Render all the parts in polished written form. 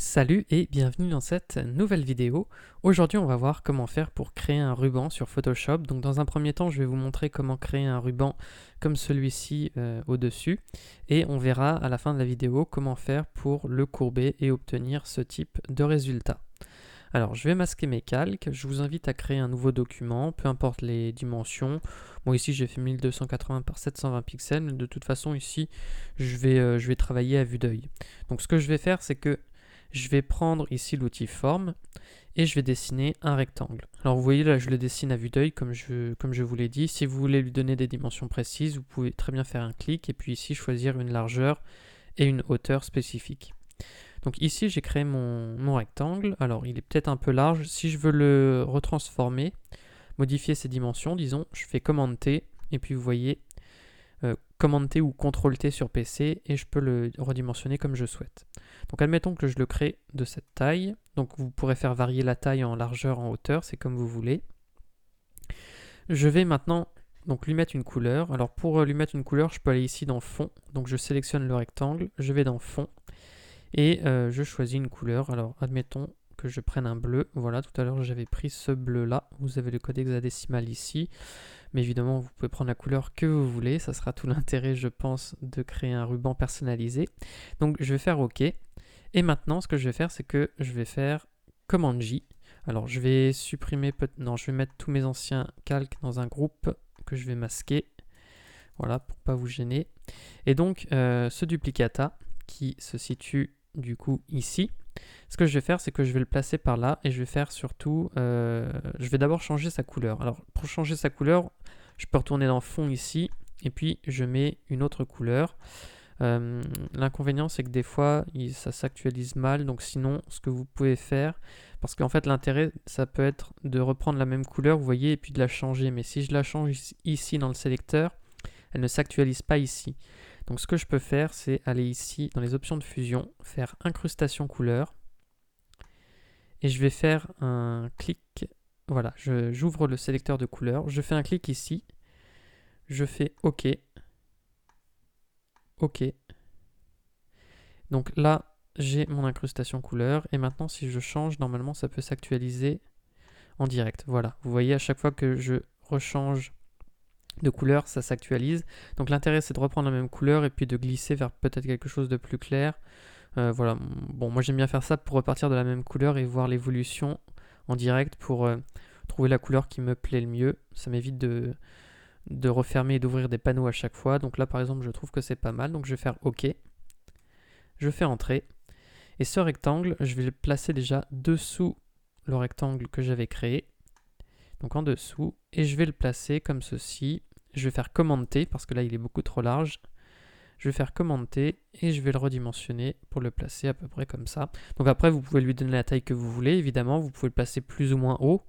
Salut et bienvenue dans cette nouvelle vidéo. Aujourd'hui on va voir comment faire pour créer un ruban sur Photoshop. Donc dans un premier temps je vais vous montrer comment créer un ruban comme celui-ci au-dessus. Et on verra à la fin de la vidéo comment faire pour le courber et obtenir ce type de résultat. Alors je vais masquer mes calques, je vous invite à créer un nouveau document, peu importe les dimensions. Bon ici j'ai fait 1280 par 720 pixels, mais de toute façon ici je vais travailler à vue d'œil. Donc ce que je vais faire c'est que je vais prendre ici l'outil forme et je vais dessiner un rectangle. Alors vous voyez là je le dessine à vue d'œil comme je vous l'ai dit. Si vous voulez lui donner des dimensions précises, vous pouvez très bien faire un clic et puis ici choisir une largeur et une hauteur spécifique. Donc ici j'ai créé mon rectangle. Alors il est peut-être un peu large. Si je veux le retransformer, modifier ses dimensions, disons, je fais commande T et puis vous voyez commande T ou CTRL T sur PC et je peux le redimensionner comme je souhaite. Donc admettons que je le crée de cette taille. Donc vous pourrez faire varier la taille en largeur, en hauteur, c'est comme vous voulez. Je vais maintenant donc lui mettre une couleur. Alors pour lui mettre une couleur, je peux aller ici dans fond. Donc je sélectionne le rectangle, je vais dans fond et je choisis une couleur. Alors admettons que je prenne un bleu. Voilà, tout à l'heure j'avais pris ce bleu là. Vous avez le code hexadécimal ici. Mais évidemment, vous pouvez prendre la couleur que vous voulez. Ça sera tout l'intérêt, je pense, de créer un ruban personnalisé. Donc, je vais faire OK. Et maintenant, ce que je vais faire, c'est que je vais faire commande J. Alors, je vais supprimer... Non, je vais mettre tous mes anciens calques dans un groupe que je vais masquer. Voilà, pour ne pas vous gêner. Et donc, ce duplicata qui se situe du coup ici, ce que je vais faire, c'est que je vais le placer par là et je vais faire surtout... je vais d'abord changer sa couleur. Alors, pour changer sa couleur, je peux retourner dans fond ici et puis je mets une autre couleur. L'inconvénient, c'est que des fois, ça s'actualise mal. Donc sinon, ce que vous pouvez faire, parce qu'en fait, l'intérêt, ça peut être de reprendre la même couleur, vous voyez, et puis de la changer. Mais si je la change ici dans le sélecteur, elle ne s'actualise pas ici. Donc ce que je peux faire, c'est aller ici dans les options de fusion, faire incrustation couleur. Et je vais faire un clic, voilà, j'ouvre le sélecteur de couleurs, je fais un clic ici, je fais OK, OK. Donc là, j'ai mon incrustation couleur, et maintenant si je change, normalement ça peut s'actualiser en direct. Voilà, vous voyez à chaque fois que je rechange de couleur, ça s'actualise. Donc l'intérêt c'est de reprendre la même couleur et puis de glisser vers peut-être quelque chose de plus clair. Voilà, bon moi j'aime bien faire ça pour repartir de la même couleur et voir l'évolution en direct pour trouver la couleur qui me plaît le mieux. Ça m'évite de refermer et d'ouvrir des panneaux à chaque fois. Donc là par exemple je trouve que c'est pas mal, donc je vais faire OK. Je fais entrer. Et ce rectangle, je vais le placer déjà dessous le rectangle que j'avais créé. Donc en dessous. Et je vais le placer comme ceci. Je vais faire commande T parce que là il est beaucoup trop large. Je vais faire commande T et je vais le redimensionner pour le placer à peu près comme ça. Donc après vous pouvez lui donner la taille que vous voulez, évidemment. Vous pouvez le placer plus ou moins haut.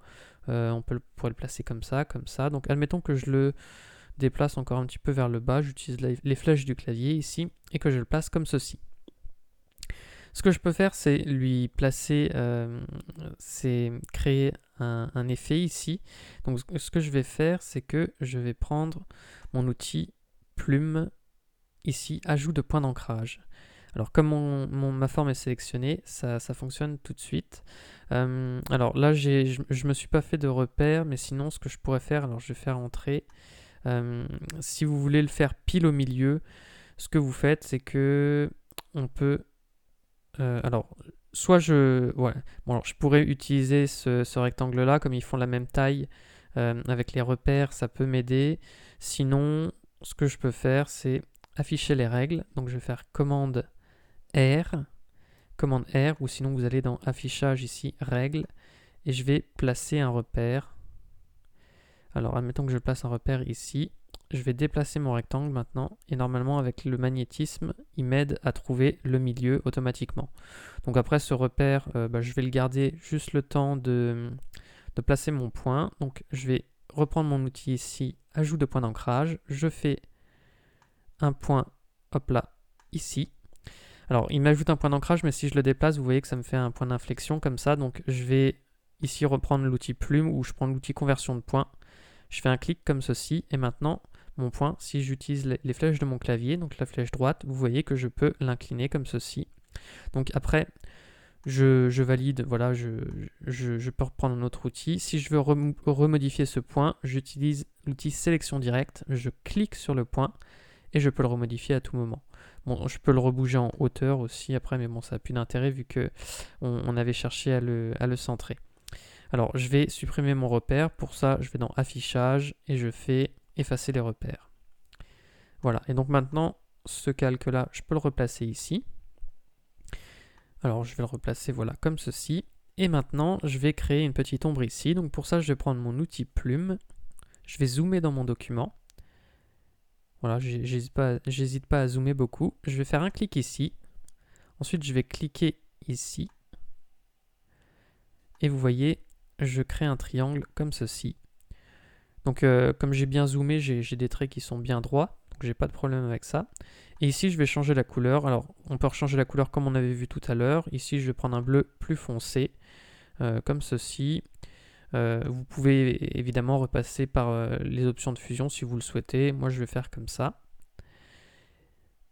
Pourrait le placer comme ça, comme ça. Donc admettons que je le déplace encore un petit peu vers le bas. J'utilise les flèches du clavier ici et que je le place comme ceci. Ce que je peux faire, c'est lui placer, c'est créer un effet ici. Donc ce que je vais faire, c'est que je vais prendre mon outil plume ici, ajout de point d'ancrage. Alors comme ma forme est sélectionnée, ça fonctionne tout de suite. Alors là, je me suis pas fait de repère, mais sinon ce que je pourrais faire, alors je vais faire entrer. Si vous voulez le faire pile au milieu, ce que vous faites, c'est que on peut... alors, soit voilà. Bon, alors, je pourrais utiliser ce rectangle-là, comme ils font la même taille avec les repères, ça peut m'aider. Sinon, ce que je peux faire, c'est afficher les règles. Donc, je vais faire commande R, ou sinon vous allez dans affichage ici, règles, et je vais placer un repère. Alors, admettons que je place un repère ici. Je vais déplacer mon rectangle maintenant et normalement avec le magnétisme, il m'aide à trouver le milieu automatiquement. Donc après ce repère, je vais le garder juste le temps de placer mon point. Donc je vais reprendre mon outil ici, ajout de point d'ancrage. Je fais un point, hop là, ici. Alors il m'ajoute un point d'ancrage, mais si je le déplace, vous voyez que ça me fait un point d'inflexion comme ça. Donc je vais ici reprendre l'outil plume ou je prends l'outil conversion de points. Je fais un clic comme ceci et maintenant mon point, si j'utilise les flèches de mon clavier, donc la flèche droite, vous voyez que je peux l'incliner comme ceci. Donc après, je valide, voilà, je peux reprendre un autre outil. Si je veux remodifier ce point, j'utilise l'outil sélection directe, je clique sur le point et je peux le remodifier à tout moment. Bon, je peux le rebouger en hauteur aussi après, mais bon, ça n'a plus d'intérêt vu que on avait cherché à le centrer. Alors, je vais supprimer mon repère. Pour ça, je vais dans Affichage et je fais Effacer les repères. Voilà, et donc maintenant, ce calque-là, je peux le replacer ici. Alors, je vais le replacer, voilà, comme ceci. Et maintenant, je vais créer une petite ombre ici. Donc pour ça, je vais prendre mon outil plume. Je vais zoomer dans mon document. Voilà, j'hésite pas à zoomer beaucoup. Je vais faire un clic ici. Ensuite, je vais cliquer ici. Et vous voyez, je crée un triangle comme ceci. Donc comme j'ai bien zoomé, j'ai des traits qui sont bien droits. Donc j'ai pas de problème avec ça. Et ici, je vais changer la couleur. Alors, on peut changer la couleur comme on avait vu tout à l'heure. Ici, je vais prendre un bleu plus foncé, comme ceci. Vous pouvez évidemment repasser par les options de fusion si vous le souhaitez. Moi, je vais faire comme ça.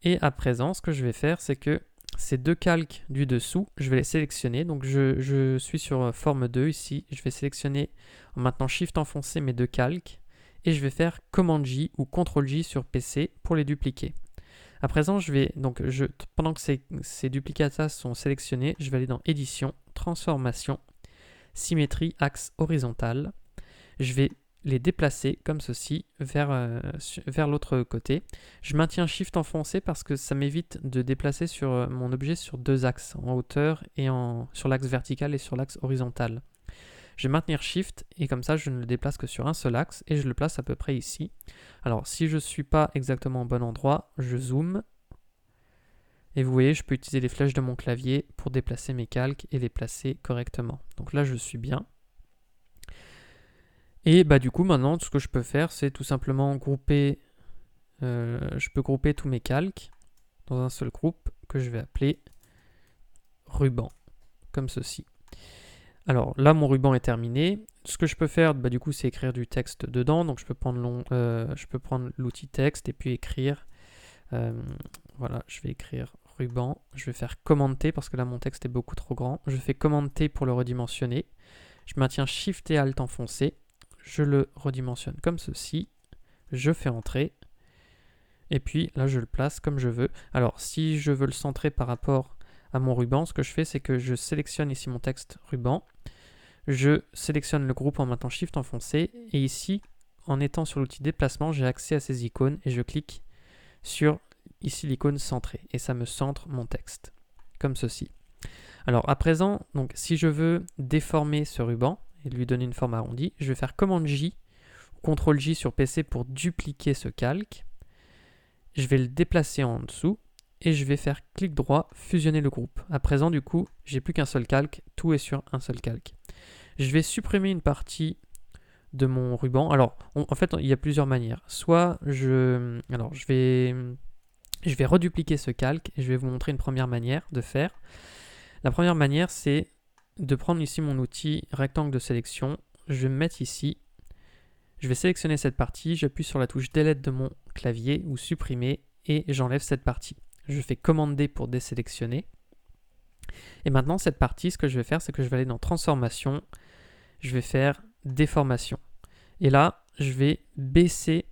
Et à présent, ce que je vais faire, c'est que ces deux calques du dessous, je vais les sélectionner. Donc, je suis sur forme 2 ici. Je vais sélectionner en maintenant Shift enfoncé mes deux calques. Et je vais faire Command J ou Ctrl J sur PC pour les dupliquer. À présent, pendant que ces duplicata sont sélectionnés, je vais aller dans Édition, Transformation, Symétrie, Axe horizontal. Je vais les déplacer comme ceci vers l'autre côté. Je maintiens Shift enfoncé parce que ça m'évite de déplacer mon objet sur deux axes, en hauteur et sur l'axe vertical et sur l'axe horizontal. Je vais maintenir Shift et comme ça je ne le déplace que sur un seul axe et je le place à peu près ici. Alors si je ne suis pas exactement au bon endroit, je zoome. Et vous voyez, je peux utiliser les flèches de mon clavier pour déplacer mes calques et les placer correctement. Donc là je suis bien. Et bah du coup maintenant ce que je peux faire c'est tout simplement grouper, je peux grouper tous mes calques dans un seul groupe que je vais appeler ruban, comme ceci. Alors là mon ruban est terminé. Ce que je peux faire bah, du coup c'est écrire du texte dedans. Donc je peux prendre l'outil texte et puis écrire. Voilà, je vais écrire ruban. Je vais faire Command T parce que là mon texte est beaucoup trop grand. Je fais Command T pour le redimensionner. Je maintiens Shift et Alt enfoncé. Je le redimensionne comme ceci. Je fais entrer. Et puis là je le place comme je veux. Alors si je veux le centrer par rapport à mon ruban, ce que je fais c'est que je sélectionne ici mon texte ruban. Je sélectionne le groupe en maintenant Shift enfoncé. Et ici, en étant sur l'outil déplacement, j'ai accès à ces icônes et je clique sur ici l'icône centrée. Et ça me centre mon texte, comme ceci. Alors à présent, donc, si je veux déformer ce ruban et lui donner une forme arrondie, je vais faire Command J, Ctrl J sur PC pour dupliquer ce calque. Je vais le déplacer en dessous et je vais faire clic droit, fusionner le groupe. À présent, du coup, j'ai plus qu'un seul calque, tout est sur un seul calque. Je vais supprimer une partie de mon ruban. Alors, en fait, il y a plusieurs manières. Soit je vais redupliquer ce calque et je vais vous montrer une première manière de faire. La première manière, c'est de prendre ici mon outil rectangle de sélection. Je vais me mettre ici. Je vais sélectionner cette partie. J'appuie sur la touche Delete de mon clavier ou supprimer et j'enlève cette partie. Je fais Command D pour désélectionner. Et maintenant, cette partie, ce que je vais faire, c'est que je vais aller dans Transformation. Je vais faire Déformation. Et là, je vais baisser,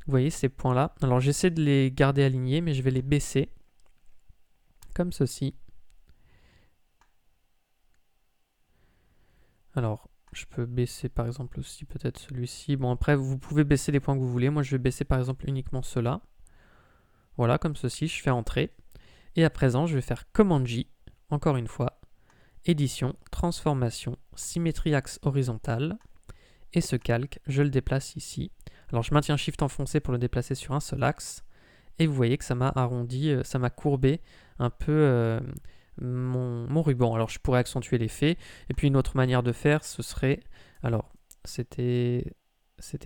vous voyez, ces points-là. Alors, j'essaie de les garder alignés, mais je vais les baisser, comme ceci. Alors, je peux baisser, par exemple, aussi peut-être celui-ci. Bon, après, vous pouvez baisser les points que vous voulez. Moi, je vais baisser, par exemple, uniquement ceux-là. Voilà, comme ceci, je fais entrer. Et à présent, je vais faire Command J, encore une fois. Édition, transformation, symétrie axe horizontal. Et ce calque, je le déplace ici. Alors je maintiens Shift enfoncé pour le déplacer sur un seul axe. Et vous voyez que ça m'a arrondi, ça m'a courbé un peu mon ruban. Alors je pourrais accentuer l'effet. Et puis une autre manière de faire, ce serait... Alors, c'était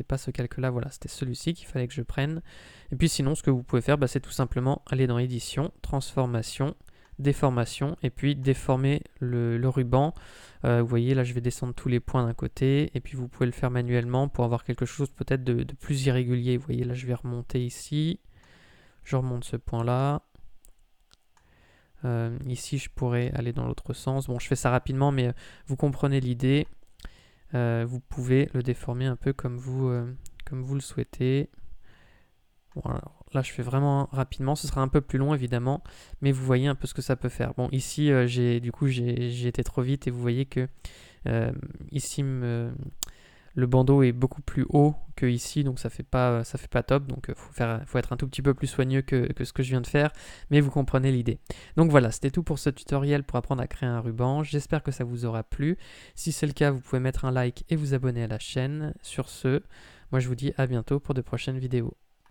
pas ce calque-là, voilà, c'était celui-ci qu'il fallait que je prenne. Et puis sinon, ce que vous pouvez faire, c'est tout simplement aller dans Édition, Transformation, Déformation, et puis déformer le ruban. Vous voyez, là, je vais descendre tous les points d'un côté, et puis vous pouvez le faire manuellement pour avoir quelque chose peut-être de plus irrégulier. Vous voyez, là, je vais remonter ici. Je remonte ce point-là. Ici, je pourrais aller dans l'autre sens. Bon, je fais ça rapidement, mais vous comprenez l'idée. Vous pouvez le déformer un peu comme vous le souhaitez. Bon, alors, là, je fais vraiment rapidement. Ce sera un peu plus long, évidemment, mais vous voyez un peu ce que ça peut faire. Bon, ici, j'ai été trop vite et vous voyez que ici, le bandeau est beaucoup plus haut que ici, donc ça fait pas top. Donc faut être un tout petit peu plus soigneux que ce que je viens de faire, mais vous comprenez l'idée. Donc voilà, c'était tout pour ce tutoriel pour apprendre à créer un ruban. J'espère que ça vous aura plu. Si c'est le cas, vous pouvez mettre un like et vous abonner à la chaîne. Sur ce, moi je vous dis à bientôt pour de prochaines vidéos.